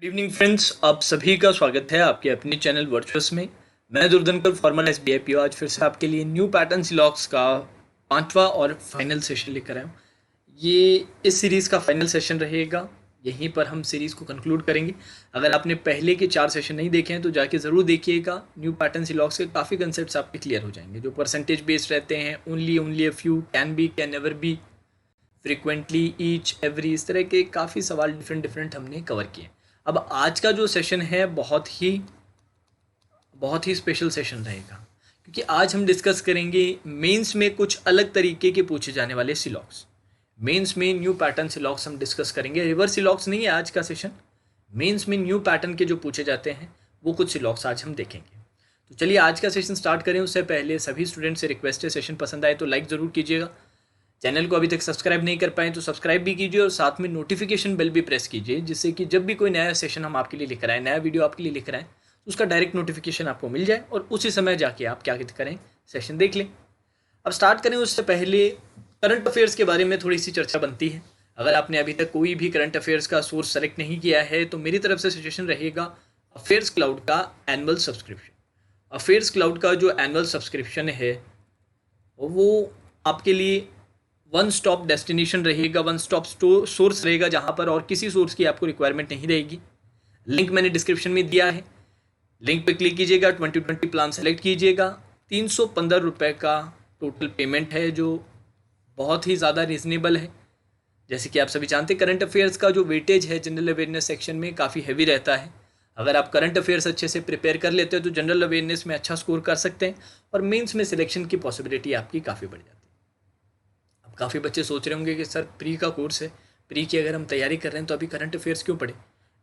Good evening friends, आप सभी का स्वागत है आपके अपने चैनल वर्चुअस में। मैं दुर्धनकर फॉर्मर एसबीआई पीओ आज फिर से आपके लिए न्यू पैटर्न सिलॉक्स का पांचवा और फाइनल सेशन लेकर आया हूँ। ये इस सीरीज़ का फाइनल सेशन रहेगा। यहीं पर हम सीरीज़ को कंक्लूड करेंगे। अगर आपने पहले के 4 सेशन नहीं देखे हैं तो जाके ज़रूर देखिएगा। न्यू पैटर्न सिलॉक्स के काफ़ी कंसेप्ट आपके क्लियर हो जाएंगे, जो परसेंटेज बेस्ड रहते हैं, only a few, can be, can never be, frequently, each, every, इस तरह के काफ़ी सवाल डिफरेंट हमने कवर किए। अब आज का जो सेशन है बहुत ही स्पेशल सेशन रहेगा, क्योंकि आज हम डिस्कस करेंगे मेंस में कुछ अलग तरीके के पूछे जाने वाले सिलॉक्स। मेंस में न्यू पैटर्न सिलॉक्स हम डिस्कस करेंगे। रिवर्स सिलॉक्स नहीं है आज का सेशन। मेंस में न्यू पैटर्न के जो पूछे जाते हैं वो कुछ सिलॉक्स आज हम देखेंगे। तो चलिए आज का सेशन स्टार्ट करें। उससे पहले सभी स्टूडेंट से रिक्वेस्ट है, सेशन पसंद आए तो लाइक ज़रूर कीजिएगा। चैनल को अभी तक सब्सक्राइब नहीं कर पाए तो सब्सक्राइब भी कीजिए और साथ में नोटिफिकेशन बेल भी प्रेस कीजिए, जिससे कि जब भी कोई नया सेशन हम आपके लिए लेकर आए, नया वीडियो आपके लिए लेकर आए, तो उसका डायरेक्ट नोटिफिकेशन आपको मिल जाए और उसी समय जाके आप क्या करें, सेशन देख लें। अब स्टार्ट करें उससे पहले करंट अफेयर्स के बारे में थोड़ी सी चर्चा बनती है। अगर आपने अभी तक कोई भी करंट अफेयर्स का सोर्स सेलेक्ट नहीं किया है तो मेरी तरफ से सजेशन रहेगा अफेयर्स क्लाउड का एनुअल सब्सक्रिप्शन। अफेयर्स क्लाउड का जो एनुअल सब्सक्रिप्शन है वो आपके लिए वन स्टॉप डेस्टिनेशन रहेगा, वन स्टॉप सोर्स रहेगा, जहां पर और किसी सोर्स की आपको रिक्वायरमेंट नहीं रहेगी। लिंक मैंने डिस्क्रिप्शन में दिया है, लिंक पे क्लिक कीजिएगा, 2020 प्लान सेलेक्ट कीजिएगा। 315 रुपये का टोटल पेमेंट है, जो बहुत ही ज़्यादा रीजनेबल है। जैसे कि आप सभी जानते हैं, करंट अफेयर्स का जो वेटेज है जनरल अवेयरनेस सेक्शन में काफ़ी हैवी रहता है। अगर आप करंट अफेयर्स अच्छे से प्रिपेयर कर लेते हो तो जनरल अवेयरनेस में अच्छा स्कोर कर सकते हैं और मेंस में सिलेक्शन की पॉसिबिलिटी आपकी काफ़ी बढ़ जाती है। अब काफ़ी बच्चे सोच रहे होंगे कि सर प्री का कोर्स है, प्री की अगर हम तैयारी कर रहे हैं तो अभी करंट अफेयर्स क्यों पढ़े।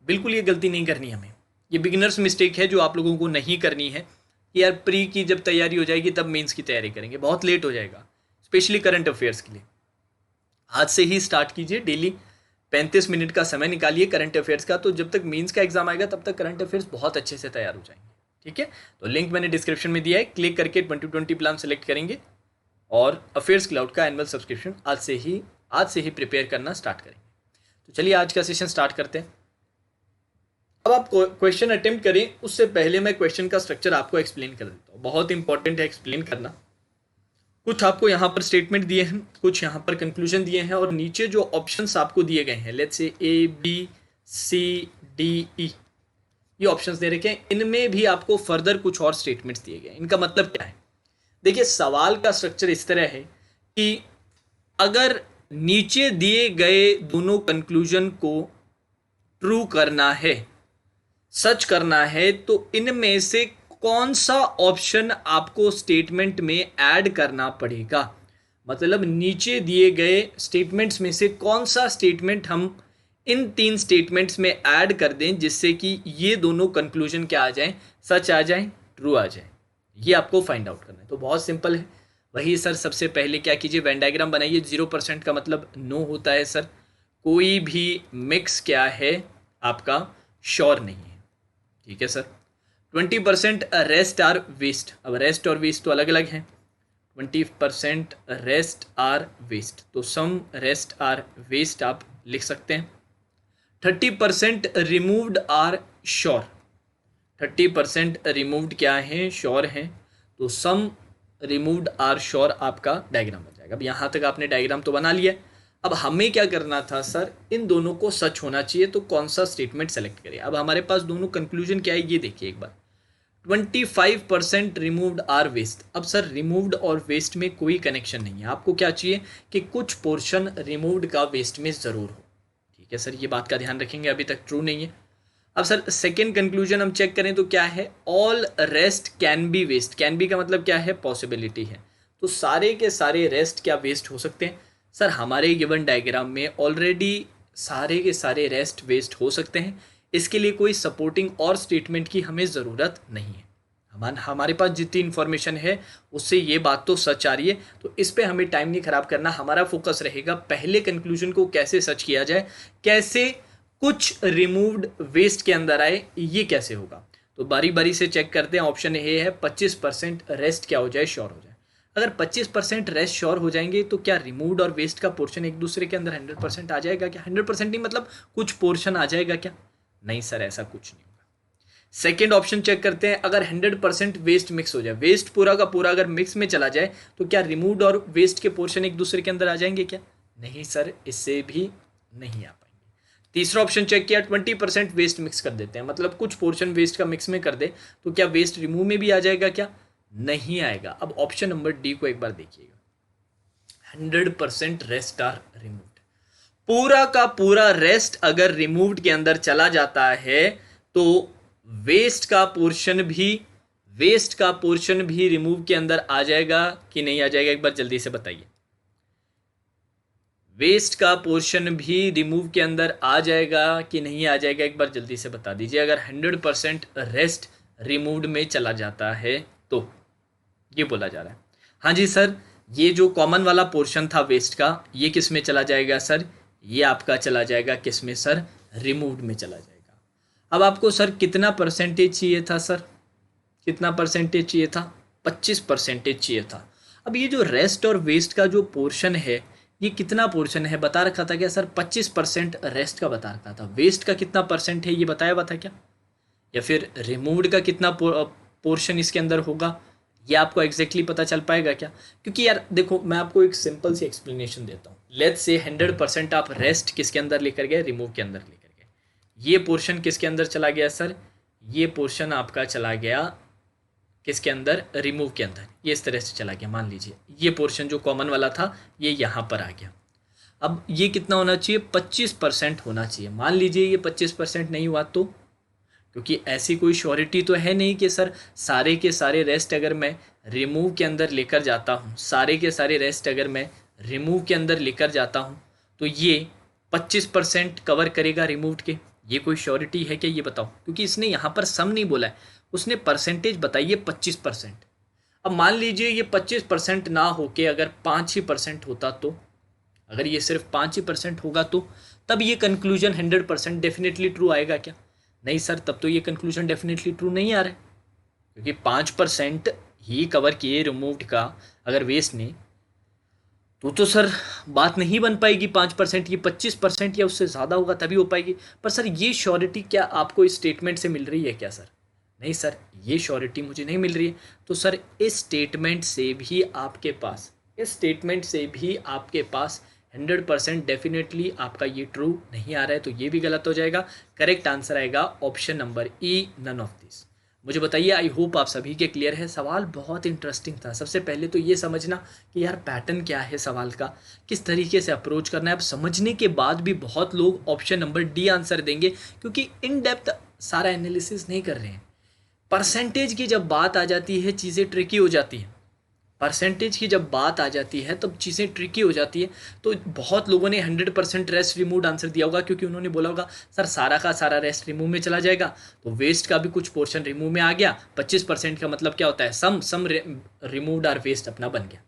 बिल्कुल ये गलती नहीं करनी हमें। ये बिगिनर्स मिस्टेक है जो आप लोगों को नहीं करनी है कि यार प्री की जब तैयारी हो जाएगी तब मेंस की तैयारी करेंगे, बहुत लेट हो जाएगा, स्पेशली करंट अफेयर्स के लिए। आज से ही स्टार्ट कीजिए, डेली 35 मिनट का समय निकालिए करंट अफेयर्स का, तो जब तक मेंस का एग्जाम आएगा तब तक करंट अफेयर्स बहुत अच्छे से तैयार हो जाएंगे। ठीक है, तो लिंक मैंने डिस्क्रिप्शन में दिया है, क्लिक करके 2020 प्लान सेलेक्ट करेंगे और अफेयर्स क्लाउड का एनुअल सब्सक्रिप्शन आज से ही प्रिपेयर करना स्टार्ट करेंगे। तो चलिए आज का सेशन स्टार्ट करते हैं। अब आप क्वेश्चन अटेम्प्ट करें उससे पहले मैं क्वेश्चन का स्ट्रक्चर आपको एक्सप्लेन कर देता हूँ। बहुत इंपॉर्टेंट है एक्सप्लेन करना। कुछ आपको यहाँ पर स्टेटमेंट दिए हैं, कुछ यहाँ पर कंक्लूजन दिए हैं और नीचे जो ऑप्शंस आपको दिए गए हैं, let's say A B C D E, ये ऑप्शंस दे रखे हैं। इनमें भी आपको फर्दर कुछ और स्टेटमेंट्स दिए गए हैं। इनका मतलब क्या है? देखिए, सवाल का स्ट्रक्चर इस तरह है कि अगर नीचे दिए गए दोनों कंक्लूजन को ट्रू करना है, सच करना है, तो इनमें से कौन सा ऑप्शन आपको स्टेटमेंट में ऐड करना पड़ेगा। मतलब नीचे दिए गए स्टेटमेंट्स में से कौन सा स्टेटमेंट हम इन 3 स्टेटमेंट्स में ऐड कर दें जिससे कि ये दोनों कंक्लूजन क्या आ जाएं, सच आ जाएं, ट्रू आ जाए। ये आपको फाइंड आउट करना है। तो बहुत सिंपल है। वही सर, सबसे पहले क्या कीजिए, वेन डायग्राम बनाइए। 0% का मतलब नो होता है सर। कोई भी मिक्स क्या है आपका श्योर नहीं है। ठीक है सर। 20% rest are west. अब रेस्ट और वेस्ट तो अलग अलग हैं। 20% रेस्ट आर वेस्ट, तो सम रेस्ट आर वेस्ट आप लिख सकते हैं। 30% रिमूव्ड आर श्योर। 30% रिमूव्ड क्या है, श्योर है, तो सम रिमूव्ड आर श्योर आपका डायग्राम बन जाएगा। अब यहाँ तक आपने डायग्राम तो बना लिया। अब हमें क्या करना था सर, इन दोनों को सच होना चाहिए, तो कौन सा स्टेटमेंट सेलेक्ट करें। अब हमारे पास दोनों कंक्लूजन क्या है ये देखिए एक बार। 25% रिमूव्ड आर वेस्ट। अब सर रिमूव्ड और वेस्ट में कोई कनेक्शन नहीं है। आपको क्या चाहिए कि कुछ पोर्शन रिमूव्ड का वेस्ट में ज़रूर हो। ठीक है सर, ये बात का ध्यान रखेंगे, अभी तक ट्रू नहीं है। अब सर सेकेंड कंक्लूजन हम चेक करें तो क्या है, all rest can be west. Can be का मतलब क्या है, पॉसिबिलिटी है, तो सारे के सारे रेस्ट क्या वेस्ट हो सकते हैं। सर हमारे गिवन डायग्राम में ऑलरेडी सारे के सारे रेस्ट वेस्ट हो सकते हैं। इसके लिए कोई सपोर्टिंग और स्टेटमेंट की हमें ज़रूरत नहीं है। हमारे पास जितनी इन्फॉर्मेशन है उससे ये बात तो सच आ रही है, तो इस पे हमें टाइम नहीं खराब करना। हमारा फोकस रहेगा पहले कंक्लूजन को कैसे सच किया जाए, कैसे कुछ रिमूव्ड वेस्ट के अंदर आए, ये कैसे होगा। तो बारी बारी से चेक करते हैं। ऑप्शन ए है 25% रेस्ट क्या हो जाए, श्योर हो जाए। अगर 25% रेस्ट श्योर हो जाएंगे तो क्या रिमूव्ड और वेस्ट का पोर्शन एक दूसरे के अंदर 100% आ जाएगा क्या? 100% नहीं, मतलब कुछ पोर्शन आ जाएगा क्या? नहीं सर, ऐसा कुछ नहीं होगा। सेकेंड ऑप्शन चेक करते हैं, अगर 100% वेस्ट मिक्स हो जाए, वेस्ट पूरा का पूरा अगर मिक्स में चला जाए तो क्या रिमूव्ड और वेस्ट के पोर्शन एक दूसरे के अंदर आ जाएंगे क्या? नहीं सर, इससे भी नहीं आ पाएंगे। तीसरा ऑप्शन चेक किया, 20% वेस्ट मिक्स कर देते हैं, मतलब कुछ पोर्शन वेस्ट का मिक्स में कर दे तो क्या वेस्ट रिमूव में भी आ जाएगा क्या? नहीं आएगा। अब ऑप्शन नंबर डी को एक बार देखिएगा, 100% रेस्ट आर रिमूव्ड, पूरा का पूरा रेस्ट अगर रिमूव्ड के अंदर चला जाता है तो वेस्ट का पोर्शन भी रिमूव के अंदर आ जाएगा कि नहीं आ जाएगा? एक बार जल्दी से बताइए। वेस्ट का पोर्शन भी रिमूव के अंदर आ जाएगा कि नहीं आ जाएगा? एक बार जल्दी से बता दीजिए। अगर 100% रेस्ट रिमूव्ड में चला जाता है तो ये बोला जा रहा है। हाँ जी सर, ये जो कॉमन वाला पोर्शन था वेस्ट का, ये किस में चला जाएगा सर? ये आपका चला जाएगा किस में सर? रिमूव्ड में चला जाएगा। अब आपको सर कितना परसेंटेज चाहिए था सर? कितना परसेंटेज चाहिए था? 25% चाहिए था। अब ये जो रेस्ट और वेस्ट का जो पोर्शन है, ये कितना पोर्शन है बता रखा था क्या सर? 25% रेस्ट का बता रखा था। वेस्ट का कितना परसेंट है ये बताया हुआ था क्या? या फिर रिमूव्ड का कितना पोर्शन इसके अंदर होगा, ये आपको एग्जैक्टली पता चल पाएगा क्या? क्योंकि यार देखो, मैं आपको एक सिंपल सी एक्सप्लेनेशन देता हूँ। लेट्स से 100% आप रेस्ट किसके अंदर लेकर गए? रिमूव के अंदर लेकर गए। ये पोर्शन किसके अंदर चला गया सर? ये पोर्शन आपका चला गया किसके अंदर? रिमूव के अंदर। ये इस तरह से चला गया। मान लीजिए ये पोर्शन जो कॉमन वाला था ये यहाँ पर आ गया। अब ये कितना होना चाहिए? 25% होना चाहिए। मान लीजिए ये 25% नहीं हुआ तो, क्योंकि ऐसी कोई श्योरिटी तो है नहीं कि सर सारे के सारे रेस्ट अगर मैं रिमूव के अंदर लेकर जाता हूँ, सारे के सारे रेस्ट अगर मैं रिमूव के अंदर लेकर जाता हूँ तो ये 25% कवर करेगा रिमूव्ड के। ये कोई श्योरिटी है क्या? ये बताओ। क्योंकि इसने यहाँ पर सम नहीं बोला है, उसने परसेंटेज बताइए 25%। अब मान लीजिए ये 25% ना होके अगर 5% होता तो, अगर ये सिर्फ 5% होगा तो तब ये कंक्लूजन 100% डेफिनेटली ट्रू आएगा क्या? नहीं सर, तब तो ये कंक्लूजन डेफिनेटली ट्रू नहीं आ रहा है, क्योंकि 5% ही कवर किए रिमूव्ड का अगर वेस्ट ने, तो सर बात नहीं बन पाएगी 5%, ये 25% या उससे ज़्यादा होगा तभी हो पाएगी। पर सर ये श्योरिटी क्या आपको इस स्टेटमेंट से मिल रही है क्या सर? नहीं सर, ये श्योरिटी मुझे नहीं मिल रही है। तो सर इस स्टेटमेंट से भी आपके पास 100% डेफिनेटली आपका ये ट्रू नहीं आ रहा है, तो ये भी गलत हो जाएगा। करेक्ट आंसर आएगा option number E, none of this. मुझे बताइए, आई होप आप सभी के क्लियर है। सवाल बहुत इंटरेस्टिंग था। सबसे पहले तो ये समझना कि यार पैटर्न क्या है सवाल का, किस तरीके से अप्रोच करना है। अब समझने के बाद भी बहुत लोग ऑप्शन नंबर डी आंसर देंगे, क्योंकि इन डेप्थ सारा एनालिसिस नहीं कर रहे हैं। परसेंटेज की जब बात आ जाती है चीज़ें ट्रिकी हो जाती हैं। परसेंटेज की जब बात आ जाती है तब चीज़ें ट्रिकी हो जाती है। तो बहुत लोगों ने 100% रेस्ट रिमूव्ड आंसर दिया होगा, क्योंकि उन्होंने बोला होगा सर सारा का सारा रेस्ट रिमूव में चला जाएगा, तो वेस्ट का भी कुछ पोर्शन रिमूव में आ गया। 25% का मतलब क्या होता है? सम रिमूव्ड आर वेस्ट अपना बन गया।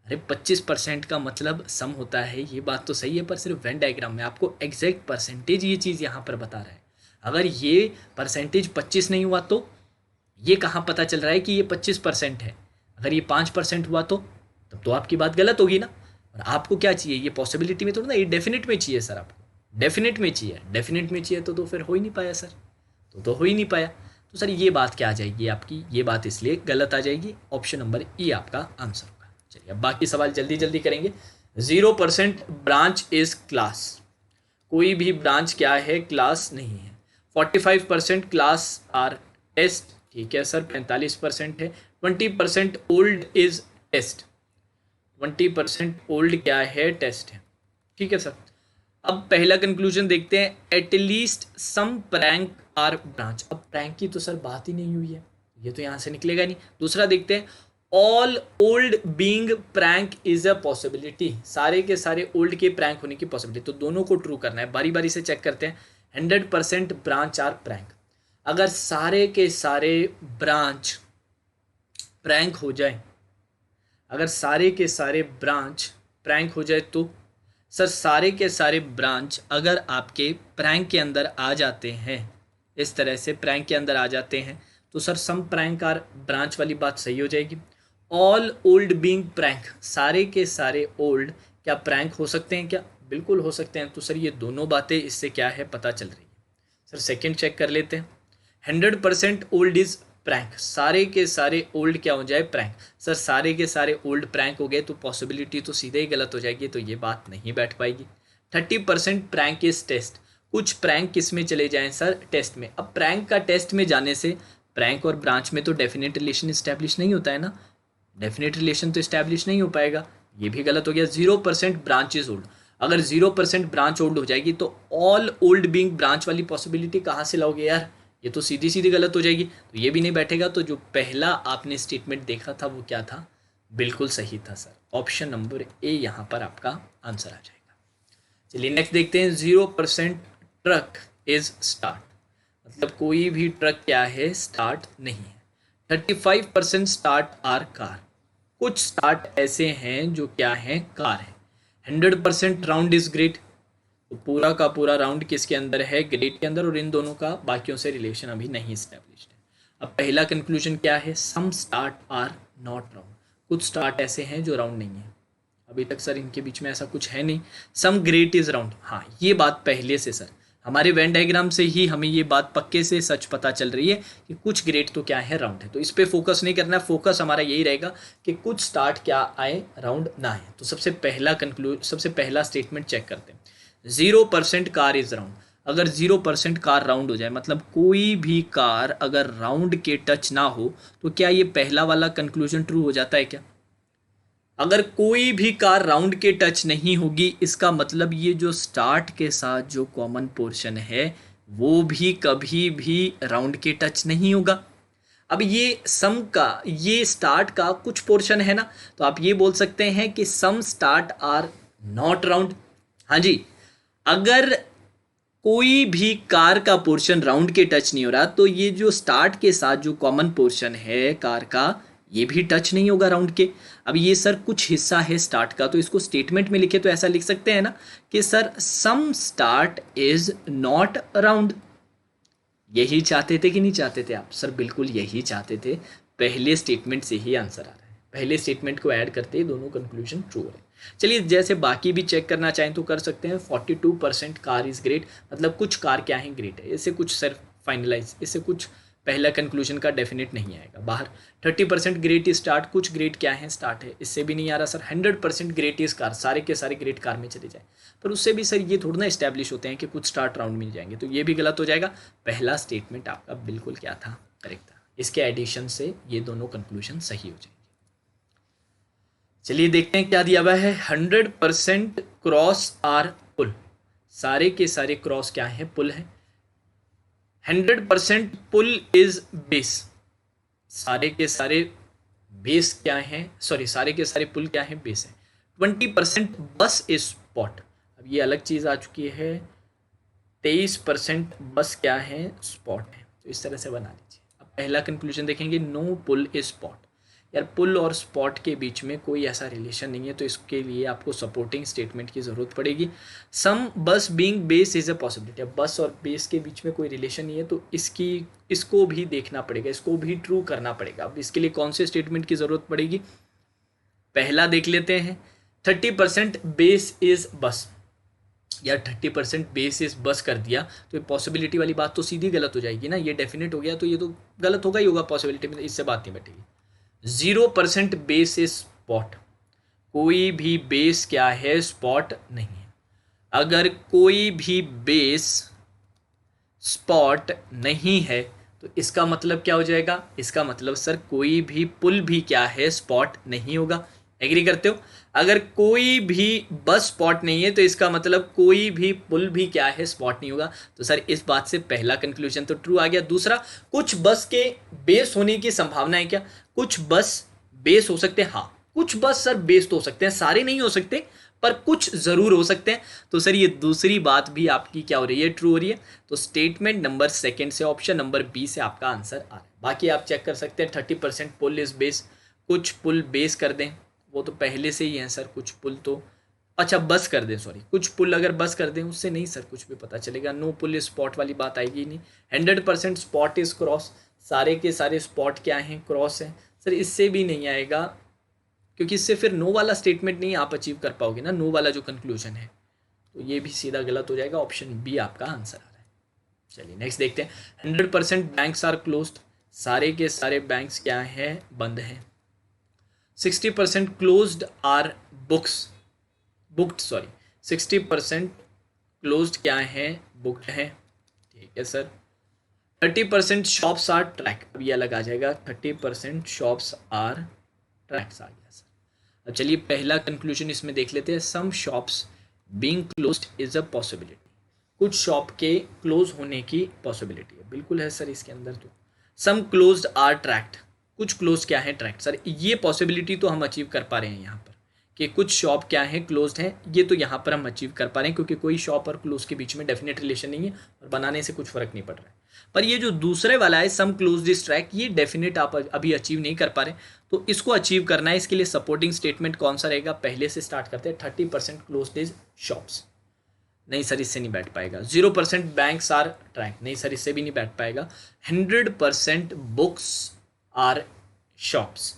अरे 25% का मतलब सम होता है, ये बात तो सही है, पर सिर्फ वेन डायग्राम में आपको एग्जैक्ट परसेंटेज ये चीज़ यहाँ पर बता रहा है। अगर ये परसेंटेज 25 नहीं हुआ तो ये कहाँ पता चल रहा है कि ये 25% है? अगर ये 5% हुआ तो तब तो आपकी बात गलत होगी ना। और आपको क्या चाहिए? ये पॉसिबिलिटी में थोड़ा ना, ये डेफिनेट में चाहिए सर। आपको डेफिनेट में चाहिए तो फिर हो ही नहीं पाया सर, तो हो ही नहीं पाया। तो सर ये बात क्या आ जाएगी आपकी? ये बात इसलिए गलत आ जाएगी। ऑप्शन नंबर ई आपका आंसर होगा। चलिए अब बाकी सवाल जल्दी जल्दी करेंगे। 0% ब्रांच इज क्लास, कोई भी ब्रांच क्या है? क्लास नहीं है। 45% क्लास आर टेस्ट, ठीक है सर 45% है। 20% ओल्ड इज टेस्ट, 20% ओल्ड क्या है? टेस्ट है, ठीक है सर। अब पहला कंक्लूजन देखते हैं, at least some prank are branch. अब प्रैंक की तो सर बात ही नहीं हुई है, ये तो यहाँ से निकलेगा नहीं। दूसरा देखते हैं, all old being prank is a possibility, सारे के सारे ओल्ड के प्रैंक होने की पॉसिबिलिटी। तो दोनों को ट्रू करना है, बारी बारी से चेक करते हैं। 100% ब्रांच आर प्रैंक, अगर सारे के सारे ब्रांच प्रैंक हो जाए, अगर सारे के सारे ब्रांच प्रैंक हो जाए तो सर सारे के सारे ब्रांच अगर आपके प्रैंक के अंदर आ जाते हैं, इस तरह से प्रैंक के अंदर आ जाते हैं, तो sir some prank are branch वाली बात सही हो जाएगी। ऑल ओल्ड बीइंग प्रैंक, सारे के सारे ओल्ड क्या प्रैंक हो सकते हैं क्या? बिल्कुल हो सकते हैं। तो सर ये दोनों बातें इससे क्या है पता चल रही है। सर सेकंड चेक कर लेते हैं। 100% ओल्ड इज प्रैंक, सारे के सारे ओल्ड क्या हो जाए, प्रैंक। सर सारे के सारे ओल्ड प्रैंक हो गए तो पॉसिबिलिटी तो सीधे ही गलत हो जाएगी, तो ये बात नहीं बैठ पाएगी। 30% प्रैंक इज टेस्ट, कुछ प्रैंक किस में चले जाएं सर, टेस्ट में। अब प्रैंक का टेस्ट में जाने से प्रैंक और ब्रांच में तो डेफिनेट रिलेशन इस्टेब्लिश नहीं होता है ना, डेफिनेट रिलेशन तो इस्टेब्लिश नहीं हो पाएगा, ये भी गलत हो गया। 0% ब्रांच इज ओल्ड, अगर 0% ब्रांच ओल्ड हो जाएगी तो ऑल ओल्ड बीइंग ब्रांच वाली पॉसिबिलिटी कहाँ से लाओगे यार, ये तो सीधी सीधी गलत हो जाएगी, तो ये भी नहीं बैठेगा। तो जो पहला आपने स्टेटमेंट देखा था वो क्या था, बिल्कुल सही था सर, ऑप्शन नंबर ए यहाँ पर आपका आंसर आ जाएगा। चलिए नेक्स्ट देखते हैं। 0% ट्रक इज स्टार्ट, मतलब कोई भी ट्रक क्या है, स्टार्ट नहीं है। 35% स्टार्ट आर कार, कुछ स्टार्ट ऐसे हैं जो क्या हैं, कार है। 100% राउंड इज ग्रेट, तो पूरा का पूरा राउंड किसके अंदर है, ग्रेट के अंदर, और इन दोनों का बाकियों से रिलेशन अभी नहीं इस्टेब्लिश्ड है। अब पहला कंक्लूजन क्या है, सम स्टार्ट आर नॉट राउंड, कुछ स्टार्ट ऐसे हैं जो राउंड नहीं है, अभी तक सर इनके बीच में ऐसा कुछ है नहीं। सम ग्रेट इज राउंड, हाँ ये बात पहले से सर हमारे वेन डायग्राम से ही हमें ये बात पक्के से सच पता चल रही है कि कुछ ग्रेट तो क्या है, राउंड है, तो इस पे फोकस नहीं करना, फोकस हमारा यही रहेगा कि कुछ स्टार्ट क्या आए, राउंड ना आए। तो सबसे पहला स्टेटमेंट चेक करते हैं। 0% कार इज राउंड, अगर 0% कार राउंड हो जाए, मतलब कोई भी कार अगर राउंड के टच ना हो, तो क्या ये पहला वाला कंक्लूजन ट्रू हो जाता है क्या? अगर कोई भी कार राउंड के टच नहीं होगी, इसका मतलब ये जो स्टार्ट के साथ जो कॉमन पोर्शन है वो भी कभी भी राउंड के टच नहीं होगा। अब ये सम का, ये स्टार्ट का कुछ पोर्शन है ना, तो आप ये बोल सकते हैं कि सम स्टार्ट आर नॉट राउंड। हाँ जी, अगर कोई भी कार का पोर्शन राउंड के टच नहीं हो रहा, तो ये जो स्टार्ट के साथ जो कॉमन पोर्शन है कार का, ये भी टच नहीं होगा राउंड के। अब ये सर कुछ हिस्सा है स्टार्ट का, तो इसको स्टेटमेंट में लिखे तो ऐसा लिख सकते हैं ना कि sir some start is not round. यही चाहते थे कि नहीं चाहते थे आप? सर बिल्कुल यही चाहते थे, पहले स्टेटमेंट से ही आंसर आ रहा है, पहले स्टेटमेंट को ऐड करते ही दोनों कंक्लूजन ट्रू है। चलिए जैसे बाकी भी चेक करना चाहें तो कर सकते हैं। 42% कार इज ग्रेट, मतलब कुछ कार क्या है, ग्रेट है, इससे कुछ सर फाइनलाइज, इससे कुछ पहला कंक्लूजन का डेफिनेट नहीं आएगा बाहर। 30% ग्रेट इज स्टार्ट, कुछ ग्रेट क्या है, स्टार्ट है, इससे भी नहीं आ रहा सर। 100% ग्रेट इज कार, सारे के सारे ग्रेट कार में चले जाए, पर उससे भी सर ये थोड़ा ना इस्टेब्लिश होते हैं कि कुछ स्टार्ट राउंड मिल जाएंगे, तो ये भी गलत हो जाएगा। पहला स्टेटमेंट आपका बिल्कुल क्या था, करेक्ट था, इसके एडिशन से ये दोनों कंक्लूजन सही हो जाएंगे। चलिए देखते हैं क्या दिया हुआ है। 100% क्रॉस आर पुल, सारे के सारे क्रॉस क्या है, पुल है। 100% पुल इज बेस, सारे के सारे बेस क्या है, सॉरी सारे के सारे पुल क्या है, बेस है। 20% बस इज स्पॉट, अब ये अलग चीज आ चुकी है। 23% बस क्या है, स्पॉट है, तो इस तरह से बना लीजिए। अब पहला कंक्लूजन देखेंगे, नो पुल इज स्पॉट। यार पुल और स्पॉट के बीच में कोई ऐसा रिलेशन नहीं है, तो इसके लिए आपको सपोर्टिंग स्टेटमेंट की ज़रूरत पड़ेगी। सम बस being base is a possibility, अब बस और बेस के बीच में कोई रिलेशन नहीं है, तो इसको भी देखना पड़ेगा, इसको भी ट्रू करना पड़ेगा। अब इसके लिए कौन से स्टेटमेंट की ज़रूरत पड़ेगी, पहला देख लेते हैं। 30% बेस इज़ बस, या 30% बेस इज बस कर दिया तो ये पॉसिबिलिटी वाली बात तो सीधी गलत हो जाएगी ना, ये डेफिनेट हो गया तो ये तो गलत होगा ही होगा पॉसिबिलिटी में, इससे बात नहीं बैठेगी। 0% बेस इज स्पॉट, कोई भी बेस क्या है, स्पॉट नहीं है। अगर कोई भी बेस स्पॉट नहीं है तो इसका मतलब क्या हो जाएगा, इसका मतलब सर कोई भी पुल भी क्या है, स्पॉट नहीं होगा। एग्री करते हो? अगर कोई भी बस स्पॉट नहीं है तो इसका मतलब कोई भी पुल भी क्या है, स्पॉट नहीं होगा। तो सर इस बात से पहला कंक्लूजन तो ट्रू आ गया। दूसरा, कुछ बस के बेस होने की संभावना है क्या, कुछ बस बेस हो सकते हैं, हाँ कुछ बस सर बेस तो हो सकते हैं, सारे नहीं हो सकते पर कुछ जरूर हो सकते हैं। तो सर ये दूसरी बात भी आपकी क्या हो रही है, ट्रू हो रही है। तो स्टेटमेंट नंबर सेकंड से ऑप्शन नंबर बी से आपका आंसर आ रहा है। बाकी आप चेक कर सकते हैं। 30% पुल इज बेस, कुछ पुल बेस कर दें, वो तो पहले से ही है सर, कुछ पुल तो अच्छा बस कर दें, सॉरी कुछ पुल अगर बस कर दें उससे नहीं सर कुछ भी पता चलेगा। नो पुल इज स्पॉट वाली बात आएगी नहीं। 100% स्पॉट इज क्रॉस, सारे के सारे स्पॉट क्या हैं, क्रॉस है सर, इससे भी नहीं आएगा क्योंकि इससे फिर नो वाला स्टेटमेंट नहीं आप अचीव कर पाओगे ना, नो वाला जो कंक्लूजन है, तो ये भी सीधा गलत हो जाएगा। ऑप्शन बी आपका आंसर आ रहा है। चलिए नेक्स्ट देखते हैं। 100% बैंक्स आर क्लोज्ड, सारे के सारे बैंक्स क्या हैं, बंद हैं। 60% closed are booked sorry 60% closed क्या है, बुक्ड है। ठीक है सर। 30% शॉप्स आर ट्रैक, अब ये अलग आ जाएगा, 30% शॉप्स आर ट्रैक्स आ गया सर। अब चलिए पहला कंक्लूजन इसमें देख लेते हैं। Some shops being closed is a possibility, कुछ शॉप के क्लोज होने की पॉसिबिलिटी है, बिल्कुल है सर इसके अंदर। तो सम क्लोज्ड आर ट्रैक्ड, कुछ क्लोज क्या है, ट्रैक्ट। सर ये पॉसिबिलिटी तो हम अचीव कर पा रहे हैं यहाँ पर कि कुछ शॉप क्या है, क्लोज्ड है, ये तो यहाँ पर हम अचीव कर पा रहे हैं क्योंकि कोई शॉप और क्लोज के बीच में डेफिनेट रिलेशन नहीं है और बनाने से कुछ फर्क नहीं पड़ रहा है। पर ये जो दूसरे वाला है सम क्लोज्ड इज ट्रैक, ये डेफिनेट आप अभी अचीव नहीं कर पा रहे, तो इसको अचीव करना है। इसके लिए सपोर्टिंग स्टेटमेंट कौन सा रहेगा, पहले से स्टार्ट करते हैं। 30% क्लोज्ड इज शॉप्स, नहीं सर इससे नहीं बैठ पाएगा। 0% बैंक्स आर ट्रैक, नहीं सर इससे भी नहीं बैठ पाएगा। 100% बुक्स आर शॉप्स,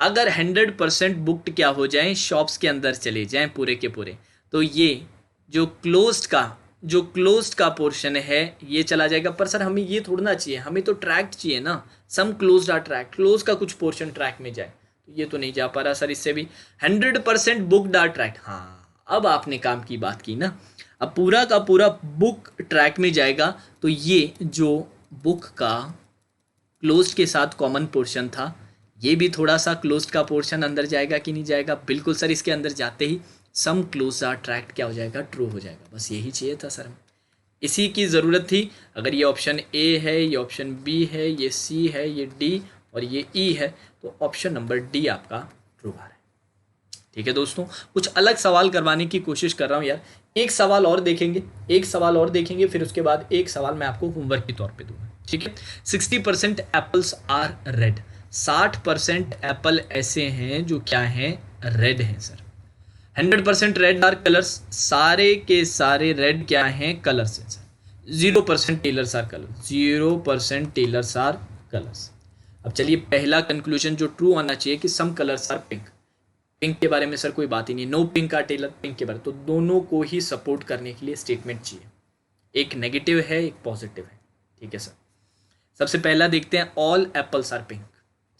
अगर 100% बुक्ड क्या हो जाए, शॉप्स के अंदर चले जाएं पूरे के पूरे, तो ये जो क्लोज्ड का पोर्शन है ये चला जाएगा। पर सर हमें ये थोड़ा ना चाहिए, हमें तो ट्रैक्ट चाहिए ना। सम क्लोज्ड आर ट्रैक, क्लोज का कुछ पोर्शन ट्रैक में जाए, तो ये तो नहीं जा पा रहा सर इससे भी। 100% बुक्ड आर ट्रैक, हाँ अब आपने काम की बात की ना। अब पूरा का पूरा बुक ट्रैक में जाएगा, तो ये जो बुक का क्लोज्ड के साथ कॉमन पोर्शन था, ये भी थोड़ा सा क्लोज्ड का पोर्शन अंदर जाएगा कि नहीं जाएगा, बिल्कुल सर इसके अंदर जाते ही सम क्लोज्ड आर ट्रैक्ट क्या हो जाएगा, ट्रू हो जाएगा। बस यही चाहिए था सर, इसी की ज़रूरत थी। अगर ये ऑप्शन ए है, ये ऑप्शन बी है, ये सी है, ये डी और ये ई है, तो ऑप्शन नंबर डी आपका ट्रू आ रहा है। ठीक है दोस्तों, कुछ अलग सवाल करवाने की कोशिश कर रहा हूँ यार। एक सवाल और देखेंगे, फिर उसके बाद एक सवाल मैं आपको होमवर्क के तौर पे दूंगा। ठीक है। 60% एप्पल्स आर रेड, 60% एप्पल ऐसे हैं जो क्या हैं, रेड हैं सर। 100% रेड आर कलर्स, सारे के सारे रेड क्या हैं, कलर्स हैं sir. 0% tailors are colours, 0% tailors are colours. अब चलिए पहला कंक्लूजन जो ट्रू आना चाहिए कि some colours are pink, pink के बारे में सर कोई बात ही नहीं, no pink are tailor, pink के बारे में। तो दोनों को ही सपोर्ट करने के लिए स्टेटमेंट चाहिए, एक नेगेटिव है एक पॉजिटिव है। ठीक है सर। सबसे पहला देखते हैं, ऑल एप्पल्स आर पिंक,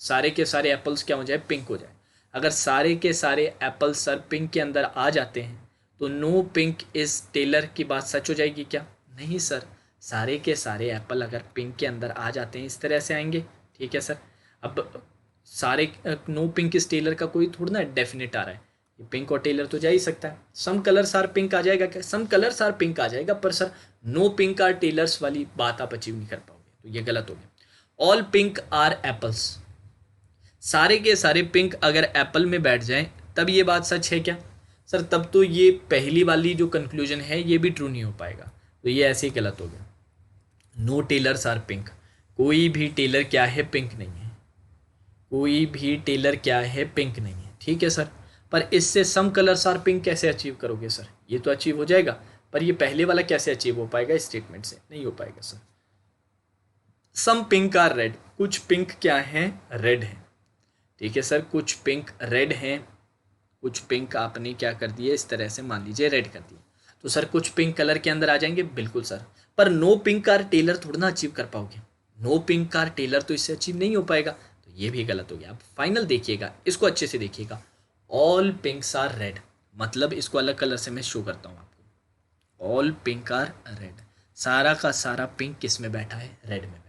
सारे के सारे एप्पल्स क्या हो जाए, पिंक हो जाए। अगर सारे के सारे एप्पल्स सर पिंक के अंदर आ जाते हैं तो नो पिंक इज टेलर की बात सच हो जाएगी क्या, नहीं सर, सारे के सारे एप्पल अगर पिंक के अंदर आ जाते हैं इस तरह से आएंगे। ठीक है सर। अब सारे नो पिंक इज टेलर का कोई थोड़ा ना डेफिनेट आ रहा है, ये पिंक और टेलर तो जा ही सकता है। सम कलर्स आर पिंक आ जाएगा क्या, सम कलर्स आर पिंक आ जाएगा, पर sir no pink are tailors वाली बात आप अचीव नहीं कर पाओगे, तो ये गलत हो गया। ऑल पिंक आर एप्पल्स, सारे के सारे पिंक अगर एप्पल में बैठ जाएं तब ये बात सच है क्या, सर तब तो ये पहली वाली जो कंक्लूजन है ये भी ट्रू नहीं हो पाएगा, तो ये ऐसे ही गलत हो गया। नो टेलर्स आर पिंक, कोई भी टेलर क्या है, पिंक नहीं है, कोई भी टेलर क्या है, पिंक नहीं है। ठीक है सर। पर इससे सम कलर्स आर पिंक कैसे अचीव करोगे सर, ये तो अचीव हो जाएगा, पर ये पहले वाला कैसे अचीव हो पाएगा, स्टेटमेंट से नहीं हो पाएगा sir. Some pink are red, कुछ पिंक क्या है, रेड है। ठीक है सर, कुछ पिंक रेड हैं, कुछ पिंक आपने क्या कर दिए, इस तरह से मान लीजिए रेड कर दिए, तो सर कुछ पिंक कलर के अंदर आ जाएंगे, बिल्कुल सर। पर नो पिंक आर टेलर थोड़ा ना अचीव कर पाओगे, नो पिंक आर टेलर तो इससे अचीव नहीं हो पाएगा, तो ये भी गलत हो गया। आप फाइनल देखिएगा, इसको अच्छे से देखिएगा। ऑल पिंक्स आर रेड, मतलब इसको अलग कलर से मैं शो करता हूँ आपको। ऑल पिंक आर रेड, सारा का सारा पिंक किस में बैठा है, रेड में बैठा है।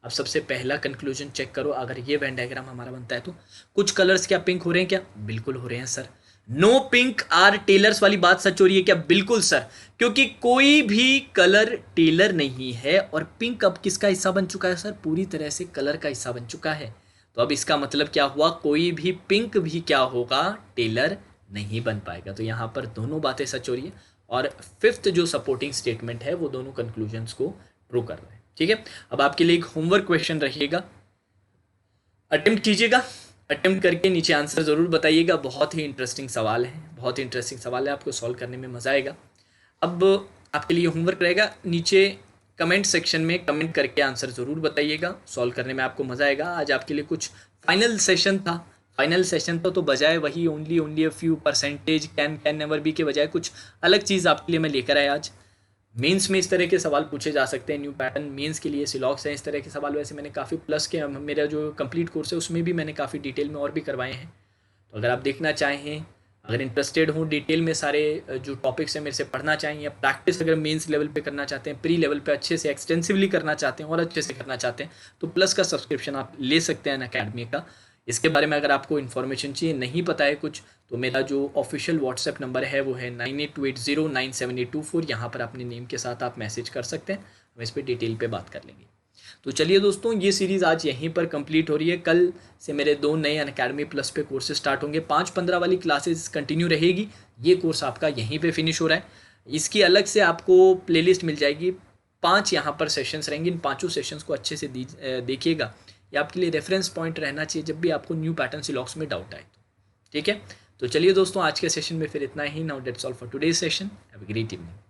अब सबसे पहला कंक्लूजन चेक करो, अगर ये वेन डायग्राम हमारा बनता है तो कुछ कलर्स क्या पिंक हो रहे हैं क्या, बिल्कुल हो रहे हैं sir. No pink are tailors वाली बात सच हो रही है क्या, बिल्कुल सर, क्योंकि कोई भी कलर टेलर नहीं है और पिंक अब किसका हिस्सा बन चुका है सर, पूरी तरह से कलर का हिस्सा बन चुका है। तो अब इसका मतलब क्या हुआ, कोई भी पिंक भी क्या होगा, टेलर नहीं बन पाएगा। तो यहाँ पर दोनों बातें सच हो रही है और फिफ्थ जो सपोर्टिंग स्टेटमेंट है वो दोनों कंक्लूजन्स को प्रूव कर रहा है। ठीक है। अब आपके लिए एक होमवर्क क्वेश्चन रहेगा, अटेम्प्ट कीजिएगा, अटेम्प्ट करके नीचे आंसर ज़रूर बताइएगा। बहुत ही इंटरेस्टिंग सवाल है, बहुत ही इंटरेस्टिंग सवाल है, आपको सॉल्व करने में मज़ा आएगा। अब आपके लिए होमवर्क रहेगा, नीचे कमेंट सेक्शन में कमेंट करके आंसर ज़रूर बताइएगा, सॉल्व करने में आपको मज़ा आएगा। आज आपके लिए कुछ फाइनल सेशन था, तो बजाय वही only a few percentage can never be के बजाय कुछ अलग चीज़ आपके लिए मैं लेकर आया आज। मेंस में इस तरह के सवाल पूछे जा सकते हैं, न्यू पैटर्न मेंस के लिए सिलॉक्स हैं, इस तरह के सवाल वैसे मैंने काफ़ी प्लस के मेरा जो कंप्लीट कोर्स है उसमें भी मैंने काफ़ी डिटेल में और भी करवाए हैं। तो अगर आप देखना चाहें, अगर इंटरेस्टेड हो डिटेल में सारे जो टॉपिक्स हैं मेरे से पढ़ना चाहें, या प्रैक्टिस अगर मेंस लेवल पे करना चाहते हैं, प्री लेवल पे अच्छे से एक्सटेंसिवली करना चाहते हैं और अच्छे से करना चाहते हैं, तो प्लस का सब्सक्रिप्शन आप ले सकते हैं अनअकैडमी का। इसके बारे में अगर आपको इन्फॉर्मेशन चाहिए, नहीं पता है कुछ, तो मेरा जो ऑफिशियल व्हाट्सएप नंबर है वो है 9828097824। यहाँ पर अपने नेम के साथ आप मैसेज कर सकते हैं, हम इस पर डिटेल पे बात कर लेंगे। तो चलिए दोस्तों, ये सीरीज़ आज यहीं पर कंप्लीट हो रही है। कल से मेरे 2 नए अनअकैडमी प्लस पे कोर्सेज स्टार्ट होंगे, 5-15 वाली क्लासेस कंटिन्यू रहेगी। ये कोर्स आपका यहीं पे फिनिश हो रहा है। इसकी अलग से आपको प्लेलिस्ट मिल जाएगी, 5 यहाँ पर सेशंस रहेंगे। इन 5 सेशंस को अच्छे से देखिएगा, ये आपके लिए रेफरेंस पॉइंट रहना चाहिए जब भी आपको न्यू पैटर्न सिलॉक्स में डाउट आए। ठीक है, तो चलिए दोस्तों, आज के सेशन में फिर इतना ही। Now that's all for today's session. Have a great evening.